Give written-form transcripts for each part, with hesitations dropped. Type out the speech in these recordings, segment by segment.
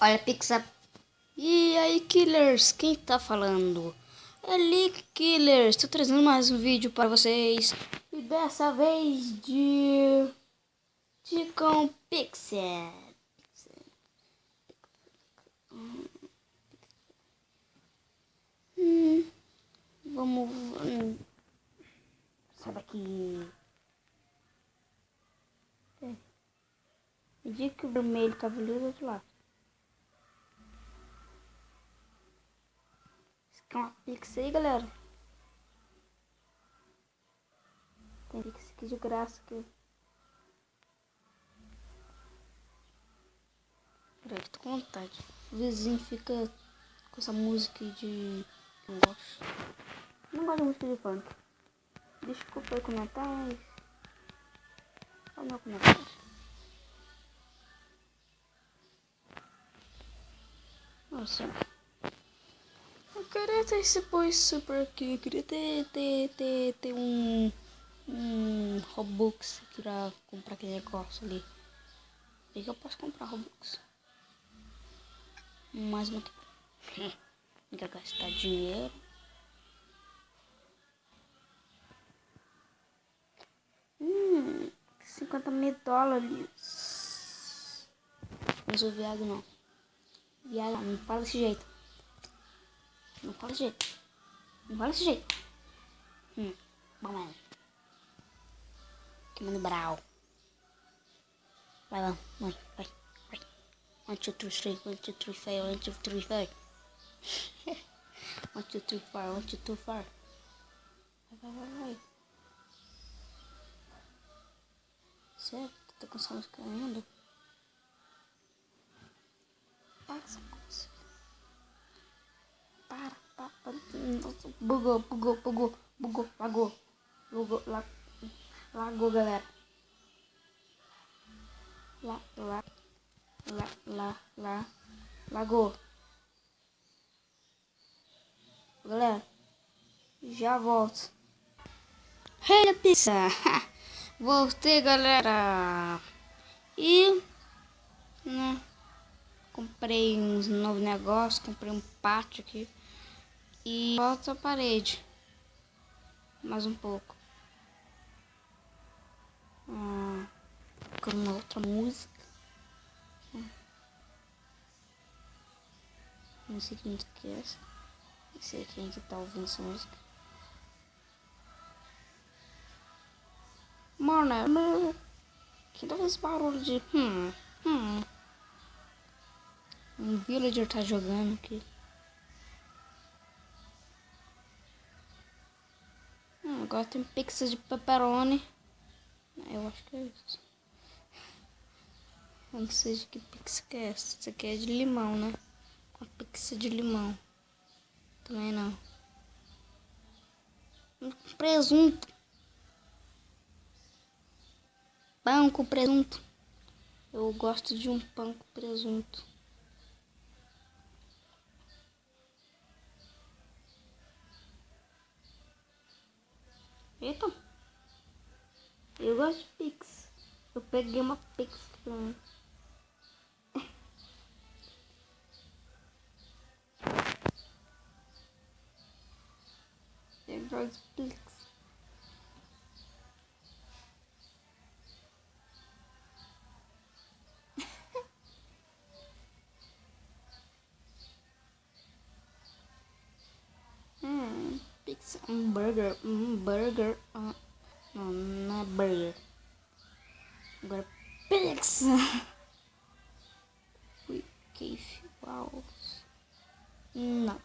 Olha, Pixar. E aí, Killers? Quem tá falando? É Leak Killers. Tô trazendo mais um vídeo para vocês. E dessa vez com Pixar. Vamos. Sabe aqui. Me diga que o vermelho tava ali do outro lado. Isso aqui é uma Pixar aí, galera. Tem Pixar aqui de graça aqui. Peraí, tô com vontade. O vizinho fica com essa música de. Não gosto. Não gosto de música de funk. Desculpa aí comentários. Olha o meu comentário. Nossa. Eu queria ter esse pois super aqui. Eu queria ter um Robux pra comprar aquele negócio ali. E que eu posso comprar Robux. Mas muito bom. Não quero gastar dinheiro. $50.000. Não sou viado não. Viado não fala desse jeito. Não fala desse jeito. Não fala desse jeito. Bom, mano. Que mano brau. Vai lá, mãe, vai. 1, 2, 3, 1, 2, 3, 4, 1, 2, 3, 4. 1, 2, 3, 4, 1, 2, 3, 4. Vai. Sério? Tô com essa música ainda? Para essa música. Para. Bugou. Lagou, galera. Lagou. Galera, já volto. Hey, pizza. Voltei, galera. E, né, comprei uns novos negócios. Comprei um pátio aqui. E volto a parede. Mais um pouco. Com uma outra música. Não sei quem que é essa. Não sei quem que tá ouvindo essa música. Mano, quem tá fazendo esse barulho de Um villager tá jogando aqui. Agora tem pizza de pepperoni. Eu acho que é isso. Eu não sei de que pizza que é essa. Essa aqui é de limão, né? Uma pizza de limão. Também não. Presunto. Pão com presunto. Eu gosto de um pão com presunto. Eita. Eu gosto de pix. Eu peguei uma pix pra mim. Eu gosto de pix. Pix. Burger. Burger. Não é burger. Agora pix. Cave Walls. Não.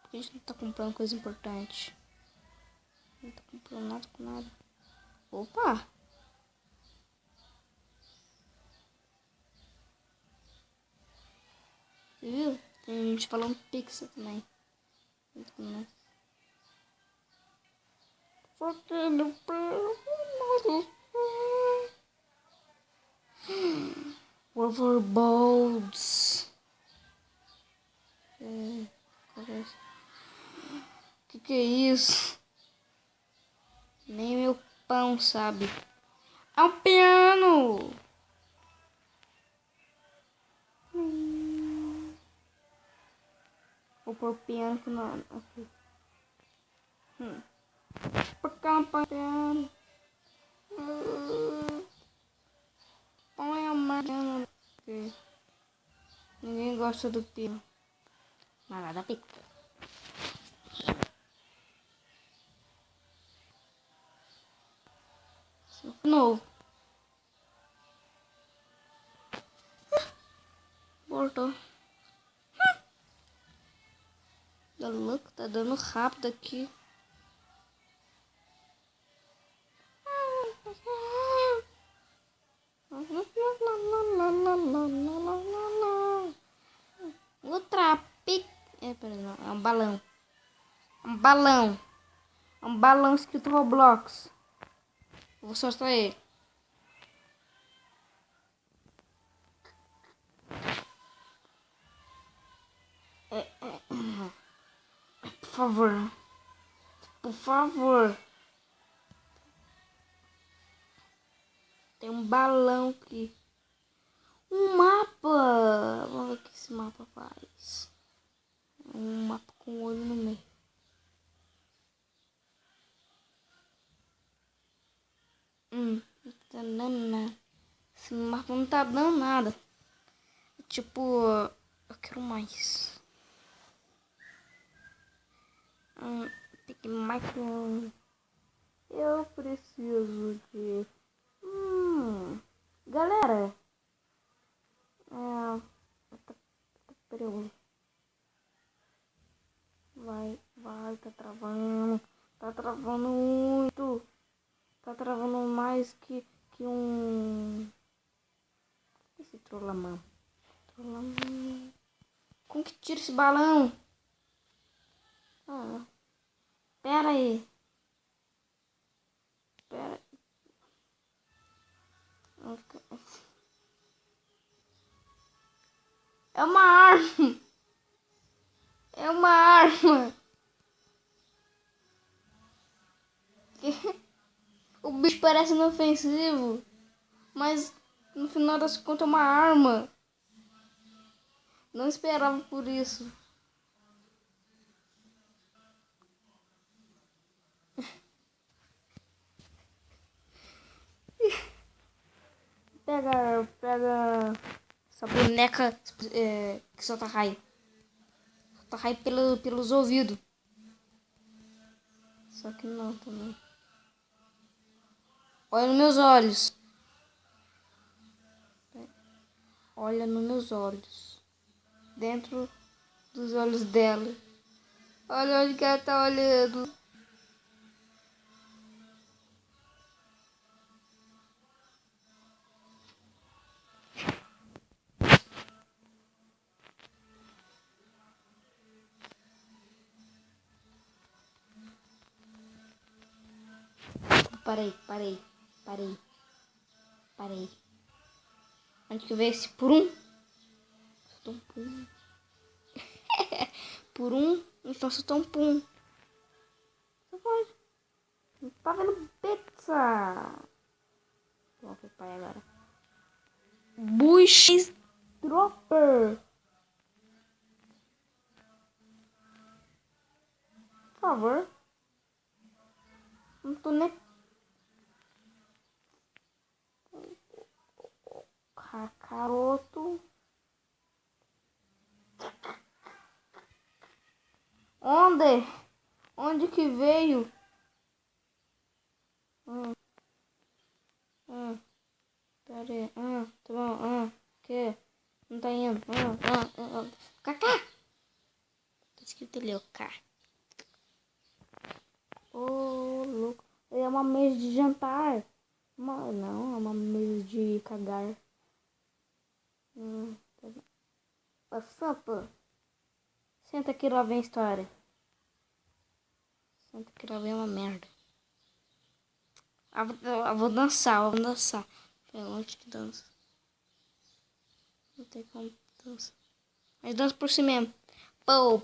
Porque a gente não tá comprando coisa importante. Não tá comprando nada com nada. Opa! Você viu? Tem gente falando pizza também. Overboards. Que é isso? Nem meu pão sabe. É um piano! pôr piano aqui não. Aqui. Por cá não põe piano. Põe a piano. Ninguém gosta do piano. Mas nada pica. Novo. Voltou. Tá louco, tá dando rápido aqui. Outra pica. Peraí, não. É um balão. Um balão. É um balão escrito Roblox. Vou soltar ele. Por favor. Por favor. Tem um balão aqui. Um mapa. Vamos ver o que esse mapa faz. Um mapa com um olho no meio. Não tá dando nada. Esse mapa não tá dando nada. Tipo, eu quero mais. Tem micro. Eu preciso de. Galera. Peraí. Vai, tá travando. Tá travando muito. Tá travando mais que um. Esse trollamão. Como que tira esse balão? Pera aí. É uma arma. É uma arma. O bicho parece inofensivo. Mas no final das contas é uma arma. Não esperava por isso. Pega essa boneca que solta raio. Solta raio pelos ouvidos. Só que não também. Olha nos meus olhos. Olha nos meus olhos. Dentro dos olhos dela. Olha onde que ela tá olhando. Parei. Onde que veio esse por um? Por um? Então soltou um pum. Você pode. Não tá vendo pizza. Vamos pro pai agora. Bush Dropper. Por favor. Não tô nem. Caroto. Onde? Onde que veio? Pera aí. Tá bom. Que? Não tá indo. Cacá. Tá escrito ali, ó. K. Ô, louco. É uma mesa de jantar. Não, é uma mesa de cagar. Tá bom. Ô, Sampa. Senta aqui, lá vem a história. Senta aqui, lá vem uma merda. Eu vou dançar, Pera, onde que dança? Não tem como dançar. Mas dança por si mesmo. Pou.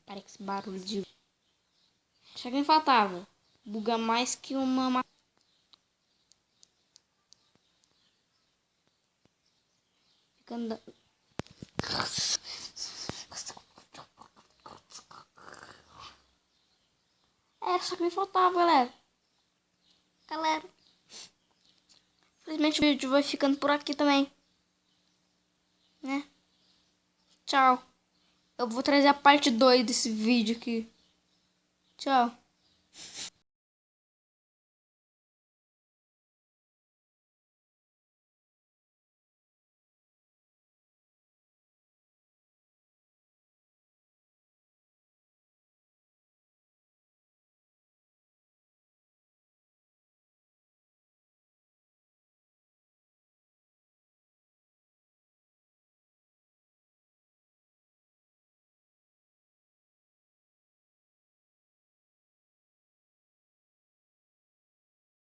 Para que esse barulho de... Chega quem faltava. Buga mais que uma... Fica andando. Era só que me faltava, galera. Infelizmente o vídeo vai ficando por aqui também, né? Tchau. Eu vou trazer a parte 2 desse vídeo aqui. Tchau.